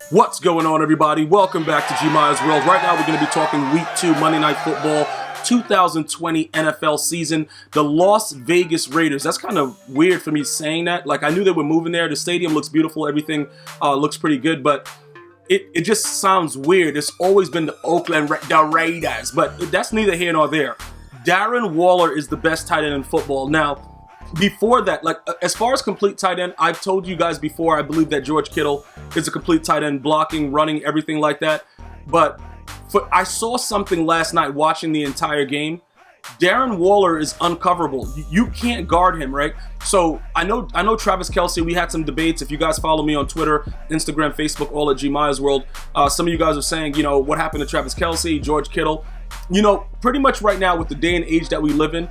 What's going on, everybody? Welcome back to GmiasWorld. Right now, we're going to be talking Week 2 Monday Night Football 2020 NFL season. The Las Vegas Raiders. That's kind of weird for me saying that. Like, I knew they were moving there. The stadium looks beautiful. Everything looks pretty good, but it just sounds weird. It's always been the Oakland Raiders, but that's neither here nor there. Darren Waller is the best tight end in football. Now, before that, like as far as complete tight end, I've told you guys before, I believe that George Kittle is a complete tight end, blocking, running, everything like that. But I saw something last night watching the entire game. Darren Waller is uncoverable. You can't guard him, right? So I know Travis Kelce, we had some debates. If you guys follow me on Twitter, Instagram, Facebook, all at GmiasWorld, some of you guys are saying, what happened to Travis Kelce, George Kittle? Pretty much right now with the day and age that we live in,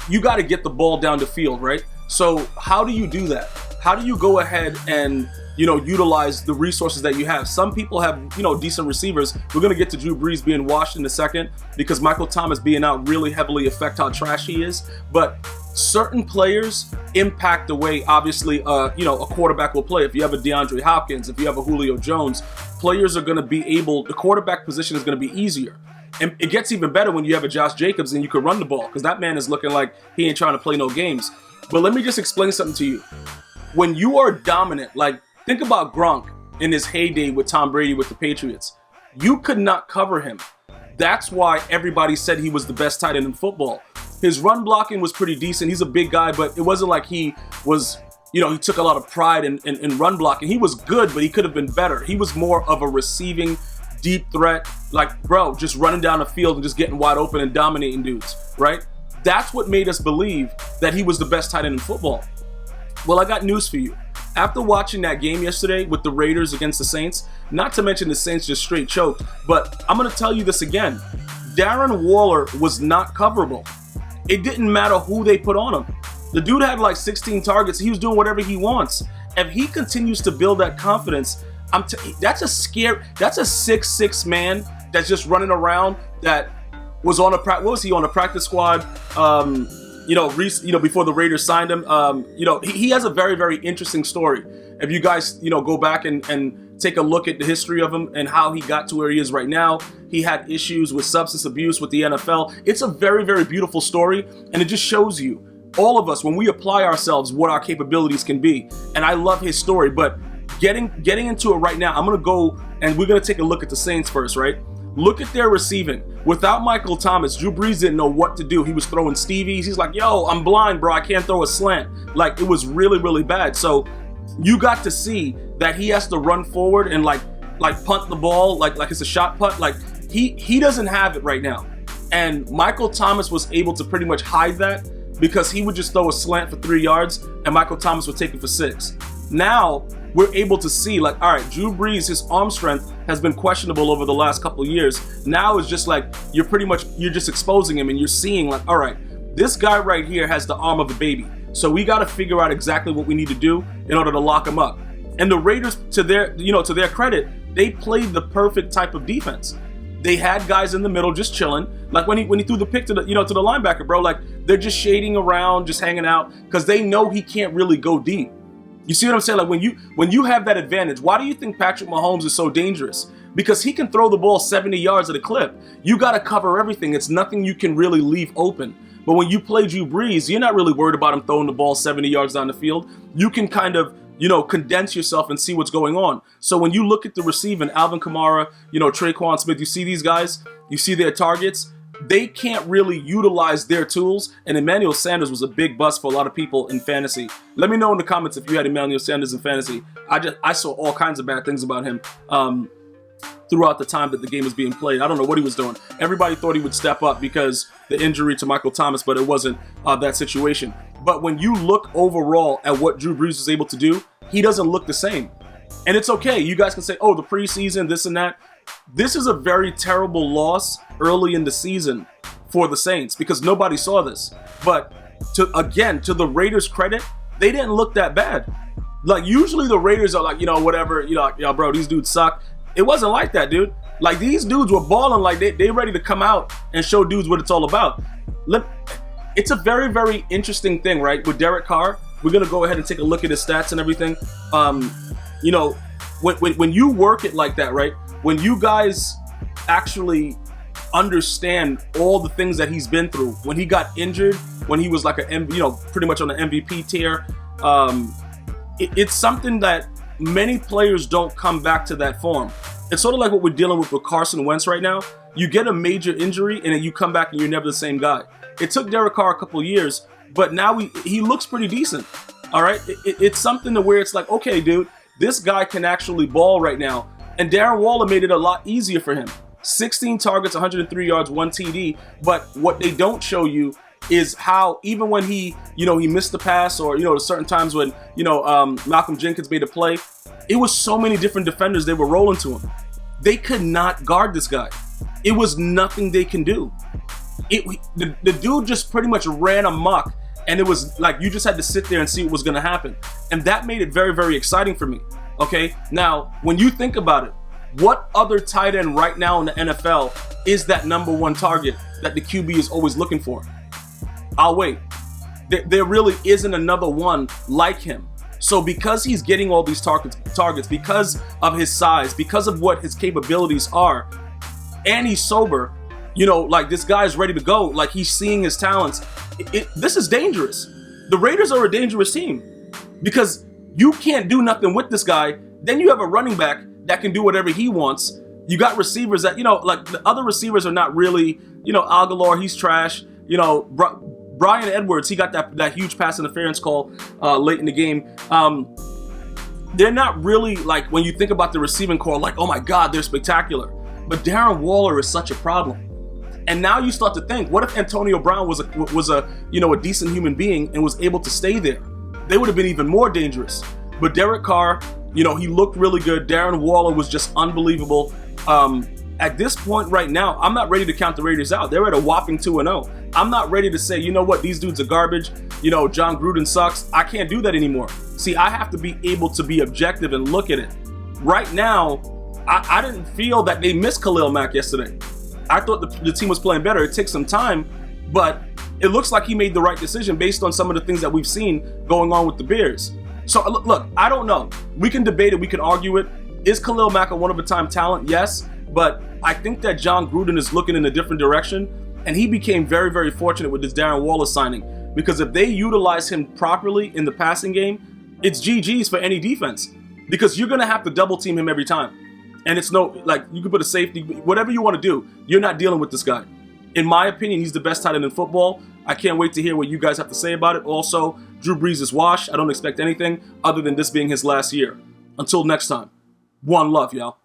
you got to get the ball down the field, right? So how do you do that? How do you go ahead and utilize the resources that you have? Some people have, decent receivers. We're going to get to Drew Brees being washed in a second because Michael Thomas being out really heavily affect how trashy he is. But certain players impact the way, obviously, a quarterback will play. If you have a DeAndre Hopkins, if you have a Julio Jones, players are going to be the quarterback position is going to be easier. And it gets even better when you have a Josh Jacobs and you can run the ball because that man is looking like he ain't trying to play no games. But let me just explain something to you. When you are dominant, like think about Gronk in his heyday with Tom Brady with the Patriots. You could not cover him. That's why everybody said he was the best tight end in football. His run blocking was pretty decent. He's a big guy, but it wasn't like he was, he took a lot of pride in run blocking. He was good, but he could have been better. He was more of a receiving deep threat, like, bro, just running down the field and just getting wide open and dominating dudes, right? That's what made us believe that he was the best tight end in football. Well, I got news for you. After watching that game yesterday with the Raiders against the Saints, not to mention the Saints just straight choked, but I'm going to tell you this again. Darren Waller was not coverable. It didn't matter who they put on him. The dude had like 16 targets. He was doing whatever he wants. If he continues to build that confidence, that's a 6'6" man that's just running around that was on a practice squad before the Raiders signed him. He has a very, very interesting story. If you guys go back and take a look at the history of him and how he got to where he is right now, he had issues with substance abuse with the NFL. It's a very, very beautiful story, and it just shows you, all of us, when we apply ourselves, what our capabilities can be. And I love his story, but getting into it right now, I'm going to go and we're going to take a look at the Saints first, right? Look at their receiving. Without Michael Thomas, Drew Brees didn't know what to do. He was throwing Stevies. He's like, yo, I'm blind, bro. I can't throw a slant. Like, it was really, really bad. So you got to see that he has to run forward and like punt the ball like it's a shot punt. Like he doesn't have it right now. And Michael Thomas was able to pretty much hide that because he would just throw a slant for 3 yards and Michael Thomas would take it for 6. Now we're able to see, like, all right, Drew Brees, his arm strength has been questionable over the last couple of years. Now it's just like you're just exposing him and you're seeing like, all right, this guy right here has the arm of a baby. So we got to figure out exactly what we need to do in order to lock him up. And the Raiders, to their credit, they played the perfect type of defense. They had guys in the middle just chilling. Like when he threw the pick to the linebacker, bro, like they're just shading around, just hanging out because they know he can't really go deep. You see what I'm saying? Like when you have that advantage, why do you think Patrick Mahomes is so dangerous? Because he can throw the ball 70 yards at a clip. You got to cover everything. It's nothing you can really leave open. But when you play Drew Brees, you're not really worried about him throwing the ball 70 yards down the field. You can kind of, condense yourself and see what's going on. So when you look at the receiving, Alvin Kamara, Traquan Smith, you see these guys, you see their targets. They can't really utilize their tools, and Emmanuel Sanders was a big bust for a lot of people in fantasy. Let me know in the comments if you had Emmanuel Sanders in fantasy. I saw all kinds of bad things about him throughout the time that the game was being played. I don't know what he was doing. Everybody thought he would step up because the injury to Michael Thomas, but it wasn't that situation. But when you look overall at what Drew Brees was able to do, he doesn't look the same. And it's okay. You guys can say, oh, the preseason, this and that. This is a very terrible loss early in the season for the Saints because nobody saw this. But to the Raiders' credit, they didn't look that bad. Like usually the Raiders are like, whatever, bro, these dudes suck. It wasn't like that, dude. Like these dudes were balling like they ready to come out and show dudes what it's all about. It's a very, very interesting thing, right? With Derek Carr, we're going to go ahead and take a look at his stats and everything. when you work it like that, right? When you guys actually understand all the things that he's been through, when he got injured, when he was like pretty much on the MVP tier, it's something that many players don't come back to that form. It's sort of like what we're dealing with Carson Wentz right now. You get a major injury and then you come back and you're never the same guy. It took Derek Carr a couple of years, but now he looks pretty decent. All right, it's something to where it's like, okay, dude, this guy can actually ball right now. And Darren Waller made it a lot easier for him. 16 targets, 103 yards, 1 TD. But what they don't show you is how even when he missed the pass, or certain times when Malcolm Jenkins made a play, it was so many different defenders they were rolling to him. They could not guard this guy. It was nothing they can do. The dude just pretty much ran amok, and it was like you just had to sit there and see what was going to happen. And that made it very, very exciting for me. Okay, now when you think about it, what other tight end right now in the NFL is that number one target that the QB is always looking for? I'll wait. There really isn't another one like him. So because he's getting all these targets, because of his size, because of what his capabilities are, and he's sober, like this guy's ready to go, like he's seeing his talents. This is dangerous. The Raiders are a dangerous team because you can't do nothing with this guy. Then you have a running back that can do whatever he wants. You got receivers that, like the other receivers are not really, Aguilar, he's trash. Brian Edwards, he got that huge pass interference call late in the game. They're not really, like, when you think about the receiving core, like, oh my God, they're spectacular. But Darren Waller is such a problem. And now you start to think, what if Antonio Brown was a decent human being and was able to stay there? They would have been even more dangerous. But Derek Carr, he looked really good. Darren Waller was just unbelievable. At this point right now, I'm not ready to count the Raiders out. They're at a whopping 2-0. I'm not ready to say, you know what, these dudes are garbage. John Gruden sucks. I can't do that anymore. See, I have to be able to be objective and look at it. Right now, I didn't feel that they missed Khalil Mack yesterday. I thought the team was playing better. It takes some time, but it looks like he made the right decision based on some of the things that we've seen going on with the Bears. So look, I don't know. We can debate it. We can argue it. Is Khalil Mack a one-of-a-time talent? Yes. But I think that John Gruden is looking in a different direction, and he became very, very fortunate with this Darren Waller signing, because if they utilize him properly in the passing game, it's GG's for any defense, because you're going to have to double team him every time. And it's you can put a safety, whatever you want to do, you're not dealing with this guy. In my opinion, he's the best tight end in football. I can't wait to hear what you guys have to say about it. Also, Drew Brees is washed. I don't expect anything other than this being his last year. Until next time, one love, y'all.